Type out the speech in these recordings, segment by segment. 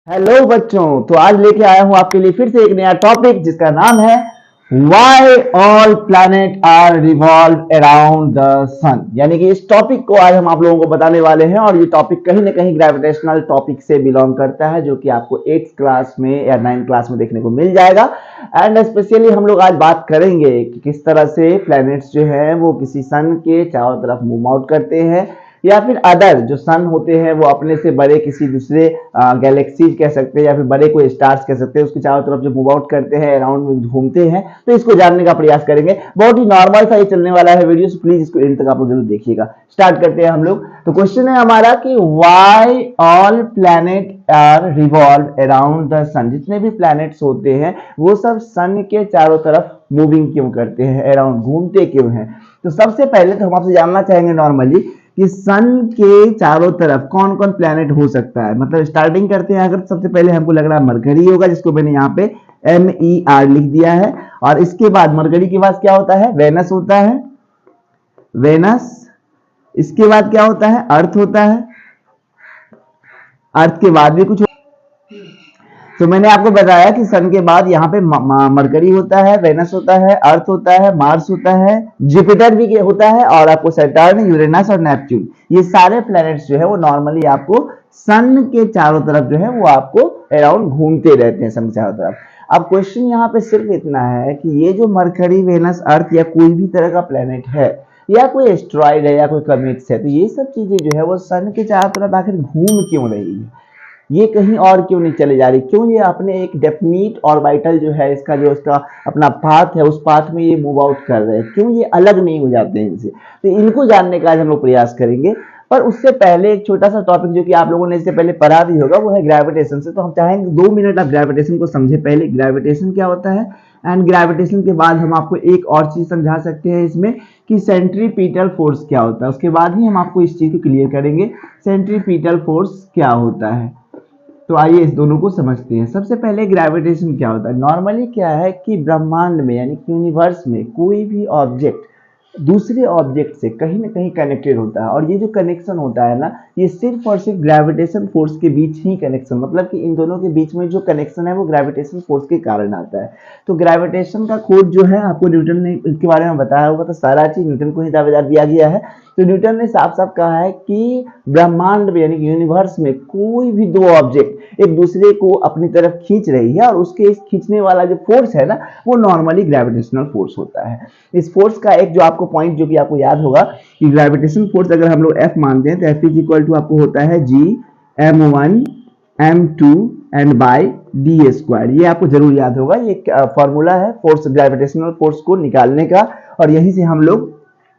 Hello बच्चों, तो आज लेके आया हूं आपके लिए फिर से एक नया टॉपिक जिसका नाम है Why all planet are revolve around the sun। यानी कि इस टॉपिक को आज हम आप लोगों को बताने वाले हैं और ये टॉपिक कहीं ना कहीं ग्रेविटेशनल टॉपिक से बिलोंग करता है, जो कि आपको 8th क्लास में या 9th क्लास में देखने को मिल जाएगा। एंड स्पेशली हम लोग आज बात करेंगे कि किस तरह से प्लैनेट्स जो है वो किसी सन के चारों तरफ मूव आउट करते हैं, या फिर अदर जो सन होते हैं वो अपने से बड़े किसी दूसरे गैलेक्सीज कह सकते हैं या फिर बड़े कोई स्टार्स कह सकते हैं, उसके चारों तरफ जो मूव आउट करते हैं, अराउंड में घूमते हैं। तो इसको जानने का प्रयास करेंगे। बहुत ही नॉर्मल सा ये चलने वाला है वीडियो, सो प्लीज इसको एंड तक आप लोग जरूर देखिएगा। स्टार्ट करते हैं हम लोग। तो क्वेश्चन है हमारा कि why all planet are revolve around the sun. जितने भी प्लैनेट्स होते हैं वो सब सन के चारों तरफ मूविंग क्यों करते हैं, अराउंड घूमते क्यों हैं। तो सबसे पहले तो हम आपसे जानना चाहेंगे नॉर्मली कि सन के चारों तरफ कौन कौन प्लैनेट हो सकता है। मतलब स्टार्टिंग करते हैं, अगर सबसे पहले हमको लग रहा है मरकरी होगा, जिसको मैंने यहाँ पे MER लिख दिया है। और इसके बाद मरकरी के बाद क्या होता है, वेनस होता है, वेनस। इसके बाद क्या होता है, अर्थ होता है। अर्थ के बाद भी कुछ तो मैंने आपको बताया कि सन के बाद यहाँ पे मरकरी होता है, वेनस होता है, अर्थ होता है, मार्स होता है, जुपिटर भी होता है, और आपको सैटर्न, यूरेनस और नेपच्यून, ये सारे प्लैनेट्स जो है वो नॉर्मली आपको सन के चारों तरफ जो है वो आपको अराउंड घूमते रहते हैं, सन के चारों तरफ। अब क्वेश्चन यहाँ पे सिर्फ इतना है कि ये जो मरकरी, वेनस, अर्थ या कोई भी तरह का प्लैनेट है, या कोई एस्ट्रॉइड है, या कोई कॉमेट्स है, तो ये सब चीजें जो है वो सन के चारों तरफ आखिर घूम क्यों रही है, ये कहीं और क्यों नहीं चले जा रही, क्यों ये अपने एक डेफिनिट ऑर्बिटल जो है इसका, जो इसका अपना पाथ है, उस पाथ में ये मूव आउट कर रहे हैं, क्यों ये अलग नहीं हो जाते हैं इनसे। तो इनको जानने का आज हम लोग प्रयास करेंगे। पर उससे पहले एक छोटा सा टॉपिक जो कि आप लोगों ने इससे पहले पढ़ा भी होगा, वो है ग्रेविटेशन से। तो हम चाहेंगे 2 मिनट आप ग्रेविटेशन को समझे। पहले ग्रेविटेशन क्या होता है, एंड ग्रेविटेशन के बाद हम आपको एक और चीज समझा सकते हैं इसमें कि सेंट्रीपिटल फोर्स क्या होता है। उसके बाद ही हम आपको इस चीज को क्लियर करेंगे, सेंट्रीपिटल फोर्स क्या होता है। तो आइए इस दोनों को समझते हैं। सबसे पहले ग्रेविटेशन क्या होता है। नॉर्मली क्या है कि ब्रह्मांड में यानी कि यूनिवर्स में कोई भी ऑब्जेक्ट दूसरे ऑब्जेक्ट से कहीं ना कहीं कनेक्टेड होता है, और ये जो कनेक्शन होता है ना, ये सिर्फ और सिर्फ ग्रेविटेशन फोर्स के बीच ही कनेक्शन, मतलब कि इन दोनों के बीच में जो कनेक्शन है वो ग्रेविटेशन फोर्स के कारण आता है। तो ग्रेविटेशन का खोज जो है आपको न्यूटन ने इसके बारे में बताया होगा, तो सारा चीज न्यूटन को ही दावेदार दिया गया है। तो न्यूटन ने साफ साफ कहा है कि ब्रह्मांड में यानी कि यूनिवर्स में कोई भी दो ऑब्जेक्ट एक दूसरे को अपनी तरफ खींच रही है, और उसके इस खींचने वाला जो फोर्स है ना, वो नॉर्मली ग्रेविटेशनल फोर्स होता है। इस फोर्स का एक जो आपको पॉइंट जो कि आपको याद होगा कि ग्रेविटेशन फोर्स अगर हम लोग F मानते हैं तो F इज इक्वल टू आपको होता है G(m1 m2 and bye D square. ये आपको जरूर याद होगा, ये फॉर्मूला है फोर्स, ग्रेविटेशनल फोर्स को निकालने का, और यहीं से हम लोग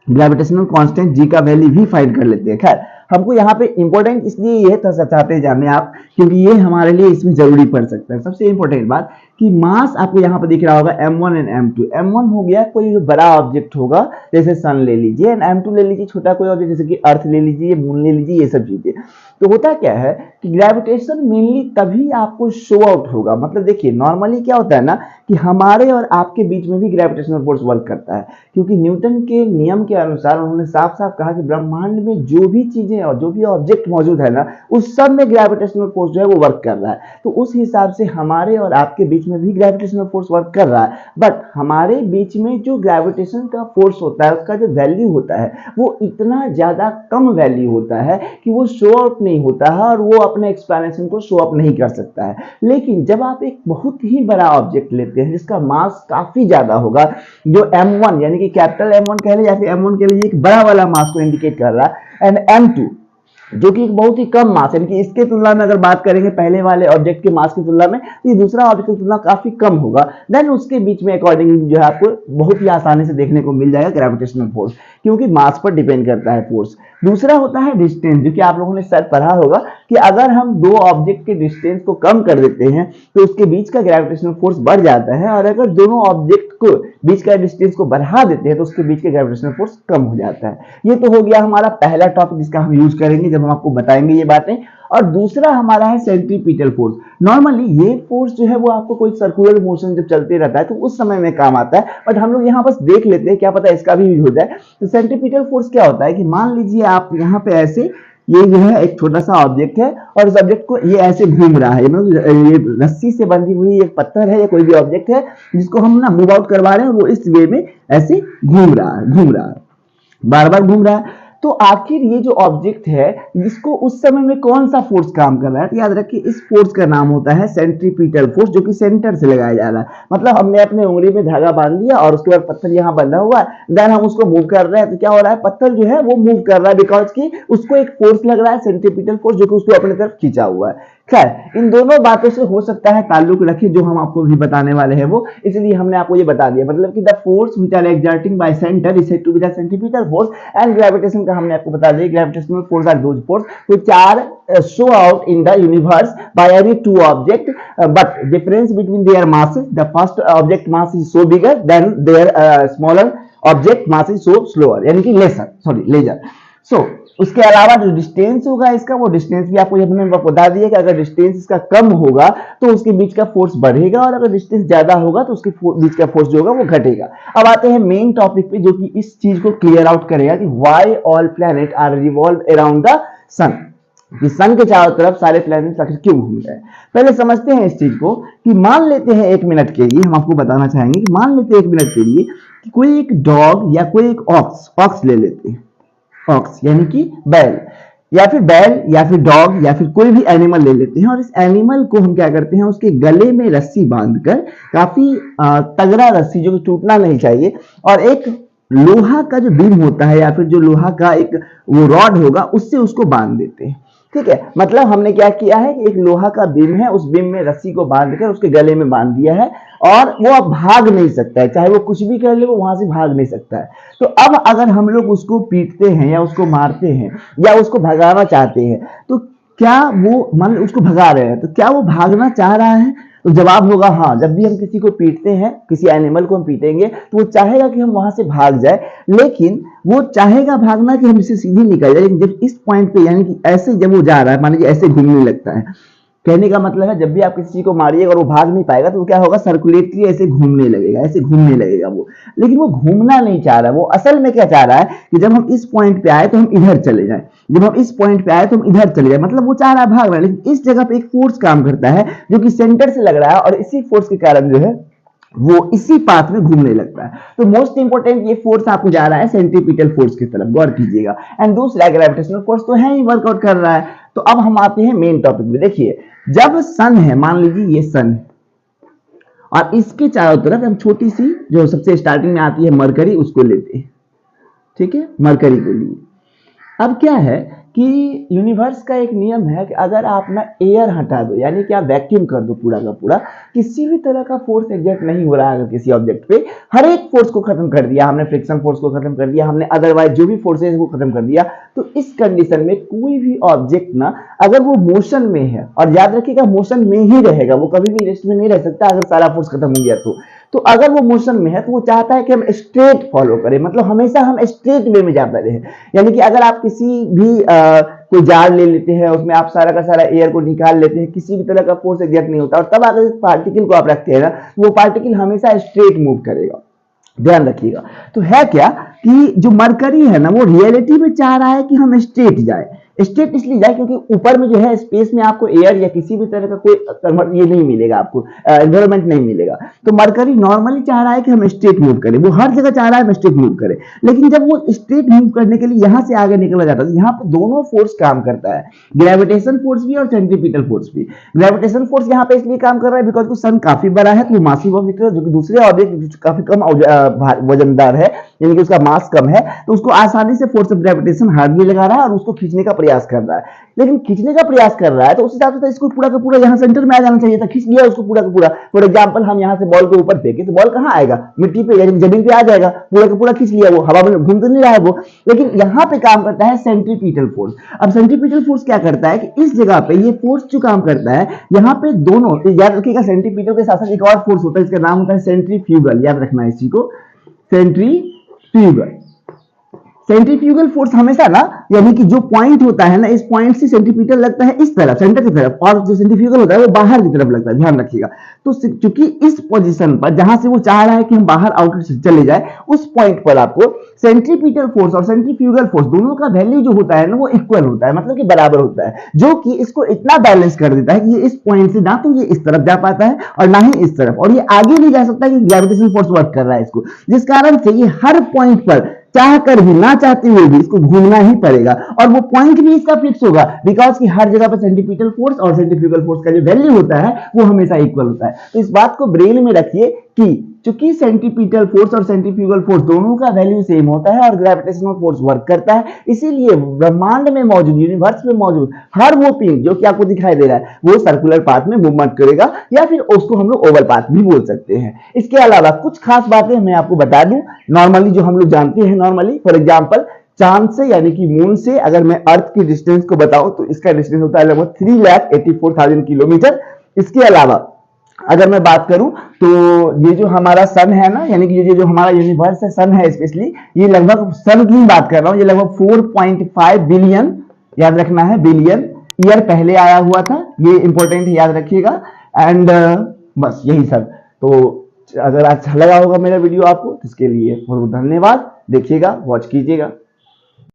ग्रेविटेशनल कांस्टेंट जी का वैल्यू भी फाइंड कर लेते हैं। खैर, हमको यहाँ पे इंपॉर्टेंट इसलिए ये चाहते हैं जानने आप, क्योंकि ये हमारे लिए इसमें जरूरी पड़ सकता है। सबसे इंपॉर्टेंट बात कि मास आपको यहाँ पे दिख रहा होगा M1 एंड M2। M1 हो गया कोई बड़ा ऑब्जेक्ट होगा, जैसे सन ले लीजिए, एंड M2 ले लीजिए छोटा कोई ऑब्जेक्ट, जैसे कि अर्थ ले लीजिए, मून ले लीजिए, ये सब चीजें। तो होता क्या है कि ग्रेविटेशन मेनली तभी आपको शो आउट होगा। मतलब देखिए नॉर्मली क्या होता है ना कि हमारे और आपके बीच में भी ग्रेविटेशनल फोर्स वर्क करता है, क्योंकि न्यूटन के नियम के अनुसार उन्होंने साफ साफ कहा कि ब्रह्मांड में जो भी चीजें और जो भी ऑब्जेक्ट मौजूद है ना, उस सब में ग्रेविटेशनल फोर्स जो है वो वर्क कर रहा है। तो उस हिसाब से हमारे और आपके बीच में भी ग्रेविटेशनल फोर्स वर्क कर रहा है। बट हमारे बीच में जो ग्रेविटेशन का फोर्स होता है, उसका जो वैल्यू होता है वो इतना ज्यादा कम वैल्यू होता है कि वो शो आउट नहीं होता है, और वो अपने एक्सप्लेनेशन को शो अप नहीं कर सकता है। लेकिन जब आप एक बहुत ही बड़ा ऑब्जेक्ट लेते हैं जिसका मास काफी ज्यादा होगा, जो M1 यानी कि कैपिटल M1 कह लीजिए या फिर M1 कह लीजिए, एक बड़ा वाला मास को इंडिकेट कर रहा है, एंड M2 जो कि एक बहुत ही कम मास, यानी कि इसके तुलना में अगर बात करेंगे पहले वाले ऑब्जेक्ट के मास की तुलना में, तो ये दूसरा ऑब्जेक्ट की तुलना काफी कम होगा, देन उसके बीच में अकॉर्डिंगली जो है आपको बहुत ही आसानी से देखने को मिल जाएगा ग्रेविटेशनल फोर्स, क्योंकि मास पर डिपेंड करता है फोर्स। दूसरा होता है डिस्टेंस, जो कि आप लोगों ने शायद पढ़ा होगा कि अगर हम दो ऑब्जेक्ट के डिस्टेंस को कम कर देते हैं तो उसके बीच का ग्रेविटेशनल फोर्स बढ़ जाता है, और अगर दोनों ऑब्जेक्ट को बीच का डिस्टेंस को बढ़ा देते हैं तो उसके बीच का ग्रेविटेशनल फोर्स कम हो जाता है। ये तो हो गया हमारा पहला टॉपिक जिसका हम यूज करेंगे जब हम आपको बताएंगे ये बातें। और दूसरा हमारा है सेंट्रीपिटल फोर्स। नॉर्मली ये फोर्स जो है वो आपको कोई सर्कुलर मोशन जब चलते रहता है तो उस समय में काम आता है, बट हम लोग यहाँ बस देख लेते हैं, क्या पता इसका भी यूज हो जाए। तो सेंट्रीपिटल फोर्स क्या होता है कि मान लीजिए आप यहाँ पे ऐसे ये जो है एक छोटा सा ऑब्जेक्ट है और इस ऑब्जेक्ट को ये ऐसे घूम रहा है, मतलब ये रस्सी से बंधी हुई एक पत्थर है या कोई भी ऑब्जेक्ट है जिसको हम ना मूव आउट करवा रहे हैं और वो इस वे में ऐसे घूम रहा है, बार बार घूम रहा है। तो आखिर ये जो ऑब्जेक्ट है इसको उस समय में कौन सा फोर्स काम कर रहा है, तो याद रखिए इस फोर्स का नाम होता है सेंट्रीपिटल फोर्स, जो कि सेंटर से लगाया जा रहा है। मतलब हमने अपने उंगली में धागा बांध दिया और उसके बाद पत्थर यहाँ बंधा हुआ है, देन हम उसको मूव कर रहे हैं, तो क्या हो रहा है, पत्थर जो है वो मूव कर रहा है बिकॉज की उसको एक फोर्स लग रहा है, सेंट्रीपिटल फोर्स, जो कि उसको अपनी तरफ खींचा हुआ है। खैर इन दोनों बातों से हो सकता है ताल्लुक रखे जो हम आपको भी बताने वाले हैं वो, इसलिए हमने आपको ये बता दिया। मतलब कि the force which are exerting by center is said to be the centripetal force, and gravitation का हमने आपको बता दिया, gravitational force are those force which are show out in the universe by any two object, but difference between their masses, the first object mass is so bigger than their smaller object mass is so slower, यानी कि laser. सो उसके अलावा जो distance होगा इसका, वो distance भी आपको हमने बता दिया कि अगर डिस्टेंस इसका कम होगा तो उसके बीच का फोर्स बढ़ेगा और अगर डिस्टेंस ज्यादा होगा तो उसके बीच का फोर्स जो होगा वो घटेगा। अब आते हैं मेन टॉपिक पे जो कि इस चीज को क्लियर आउट करेगा कि why all planet are revolve around the sun, कि सन के चारों तरफ सारे प्लैनेट आखिर क्यों घूम रहे हैं। पहले समझते हैं इस चीज को कि मान लेते हैं एक मिनट के लिए, हम आपको बताना चाहेंगे कि मान लेते हैं एक मिनट के लिए कि कोई एक डॉग या कोई एक ऑक्स ले लेते हैं, ऑक्स यानी कि बैल या फिर डॉग या फिर कोई भी एनिमल ले लेते हैं और इस एनिमल को हम क्या करते हैं, उसके गले में रस्सी बांधकर, काफी तगड़ा रस्सी जो कि टूटना नहीं चाहिए, और एक लोहा का जो बीम होता है या फिर जो लोहा का एक वो रॉड होगा उससे उसको बांध देते हैं। ठीक है, मतलब हमने क्या किया है कि एक लोहा का बीम है, उस बीम में रस्सी को बांधकर उसके गले में बांध दिया है और वो अब भाग नहीं सकता है, चाहे वो कुछ भी कर ले वो वहां से भाग नहीं सकता है। तो अब अगर हम लोग उसको पीटते हैं या उसको मारते हैं या उसको भगाना चाहते हैं तो क्या वो, मान उसको भगा रहे हैं, तो क्या वो भागना चाह रहा है? तो जवाब होगा हाँ। जब भी हम किसी को पीटते हैं, किसी एनिमल को हम पीटेंगे तो वो चाहेगा कि हम वहां से भाग जाए, लेकिन वो चाहेगा भागना कि हम इससे सीधे निकल जाए। लेकिन जब इस पॉइंट पे यानी कि ऐसे जब वो जा रहा है, मान लीजिए ऐसे घूमने लगता है, कहने का मतलब है जब भी आप किसी को मारिएगा और वो भाग नहीं पाएगा तो क्या होगा, सर्कुलेटरी ऐसे घूमने लगेगा वो, लेकिन वो घूमना नहीं चाह रहा है। वो असल में क्या चाह रहा है कि जब हम इस पॉइंट पे आए तो हम इधर चले जाएं, जब हम इस पॉइंट पे आए तो हम इधर चले जाए, मतलब वो चाह रहा है भाग रहा है, लेकिन इस जगह पे एक फोर्स काम करता है जो कि सेंटर से लग रहा है और इसी फोर्स के कारण जो है वो इसी पाथ में घूमने लगता है। तो मोस्ट इंपोर्टेंट ये फोर्स आपको जा रहा है सेंट्रीपिटल फोर्स की तरफ, गौर कीजिएगा। एंड दूसरा ग्रेविटेशनल फोर्स तो है ही, वर्कआउट कर रहा है। तो अब हम आते हैं मेन टॉपिक में। देखिए जब सन है, मान लीजिए ये सन है और इसके चारों तरफ हम छोटी सी जो सबसे स्टार्टिंग में आती है मरकरी, उसको लेते हैं। ठीक है, मरकरी को लिए। अब क्या है कि यूनिवर्स का एक नियम है कि अगर आप ना एयर हटा दो, यानी कि आप वैक्यूम कर दो पूरा का पूरा, किसी भी तरह का फोर्स एग्जर्ट नहीं हो रहा है अगर किसी ऑब्जेक्ट पे, हर एक फोर्स को खत्म कर दिया हमने, फ्रिक्शन फोर्स को खत्म कर दिया हमने, अदरवाइज जो भी फोर्सेस को खत्म कर दिया, तो इस कंडीशन में कोई भी ऑब्जेक्ट ना अगर वो मोशन में है, और याद रखिएगा मोशन में ही रहेगा, वो कभी भी रेस्ट में नहीं रह सकता अगर सारा फोर्स खत्म हो गया तो अगर वो मोशन में है तो वो चाहता है कि हम स्ट्रेट फॉलो करें, मतलब हमेशा हम स्ट्रेट वे में जाते रहे। यानी कि अगर आप किसी भी कोई जार ले लेते हैं, उसमें आप सारा का सारा एयर को निकाल लेते हैं, किसी भी तरह का फोर्स एग्जर्ट नहीं होता, और तब अगर इस पार्टिकल को आप रखते हैं ना, वो पार्टिकल हमेशा स्ट्रेट मूव करेगा, ध्यान रखिएगा। तो है क्या कि जो मरकरी है ना, वो रियलिटी में चाह रहा है कि हम स्ट्रेट जाए। स्ट्रेट इसलिए जाए क्योंकि ऊपर में जो है स्पेस में आपको एयर या किसी भी तरह का कोई ये नहीं मिलेगा, आपको एनवायरमेंट नहीं मिलेगा। तो मरकरी नॉर्मली चाह रहा है कि हम स्ट्रेट मूव करें, वो हर जगह चाह रहा है हम स्ट्रेट मूव करें, लेकिन जब वो स्ट्रेट मूव करने के लिए यहां से आगे निकला जाता है तो यहाँ पर दोनों फोर्स काम करता है, ग्रेविटेशन फोर्स भी और सेंट्रीपिटल फोर्स भी। ग्रेविटेशन फोर्स यहाँ पे इसलिए काम कर रहा है बिकॉज सन काफी बड़ा है, तो मासिव ऑब्जेक्ट जो कि दूसरे ऑब्जेक्ट काफी कम वजनदार है, यानी कि उसका मास कम है, तो उसको आसानी से फोर्स ऑफ ग्रेविटेशन हार्डली लगा रहा है और उसको खींचने का प्रयास कर रहा है। लेकिन खींचने का प्रयास कर रहा है तो उस हिसाब से इसको पूरा का पूरा यहाँ सेंटर में आ जाना चाहिए था, खींच लिया उसको पूरा का पूरा। फॉर एग्जांपल हम यहाँ से बॉल को ऊपर फेंके तो बॉल कहाँ आएगा, मिट्टी पे यानी जमीन पे आ जाएगा, पूरा का पूरा खींच लिया, वो हवा में घूम तो नहीं रहा है वो। लेकिन यहाँ पे काम करता है सेंट्रीपिटल फोर्स। अब सेंट्रीपिटल फोर्स क्या करता है कि इस जगह पे ये फोर्स जो काम करता है, यहाँ पे दोनों, याद रखिएगा सेंट्रीपिटल के साथ साथ एक और फोर्स होता है, इसका नाम होता है सेंट्रीफ्यूगल, याद रखना है इसी को, सेंट्रीफ्यूगल। सेंट्रीफ्यूगल फोर्स हमेशा ना, यानी कि जो पॉइंट होता है ना, इस पॉइंट से सेंट्रीपिटल लगता है इस तरफ, सेंटर की तरफ, और जो सेंट्रीफ्यूगल होता है वो बाहर की तरफ लगता है, ध्यान रखिएगा। तो चूंकि इस पोजीशन पर जहां से वो चाह रहा है कि हम बाहर आउटलेट से चले जाए, उस पॉइंट पर आपको सेंट्रीपिटल फोर्स और सेंट्रीफ्यूगल फोर्स दोनों का वैल्यू जो होता है ना, वो इक्वल होता है, मतलब कि बराबर होता है, जो कि इसको इतना बैलेंस कर देता है कि ये इस पॉइंट से ना तो ये इस तरफ जा पाता है और ना ही इस तरफ, और ये आगे नहीं जा सकता कि ग्रेविटेशनल फोर्स वर्क कर रहा है इसको, जिस कारण से ये हर पॉइंट पर चाह कर भी ना चाहते हुए भी इसको घूमना ही पड़ेगा, और वो पॉइंट भी इसका फिक्स होगा, बिकॉज कि हर जगह पर सेंट्रीपिटल फोर्स और सेंट्रीफ्यूगल फोर्स का जो वैल्यू होता है वो हमेशा इक्वल होता है। तो इस बात को ब्रेन में रखिए कि चूंकि सेंट्रीपिटल फोर्स और सेंट्रीफ्यूगल फोर्स दोनों का वैल्यू सेम होता है और ग्रेविटेशनल फोर्स वर्क करता है, इसीलिए ब्रह्मांड में मौजूद, यूनिवर्स में मौजूद हर वो पिन जो कि आपको दिखाई दे रहा है वो सर्कुलर पाथ में मूवमेंट करेगा, या फिर उसको हम लोग ओवल पाथ भी बोल सकते हैं। इसके अलावा कुछ खास बातें मैं आपको बता दूं, नॉर्मली जो हम लोग जानते हैं, नॉर्मली फॉर एग्जांपल चांद से यानी कि मून से अगर मैं अर्थ की डिस्टेंस को बताऊं तो इसका डिस्टेंस होता है लगभग 3,84,000 किलोमीटर। इसके अलावा अगर मैं बात करूं तो ये जो हमारा सन है ना, यानी कि ये जो हमारा यूनिवर्स है, सन है स्पेशली, ये लगभग सन की बात कर रहा हूं, ये लगभग 4.5 बिलियन, याद रखना है बिलियन ईयर पहले आया हुआ था, ये इंपॉर्टेंट याद रखिएगा। एंड बस यही सब। तो अगर अच्छा लगा होगा मेरा वीडियो आपको, इसके लिए बहुत बहुत धन्यवाद, देखिएगा, वॉच कीजिएगा।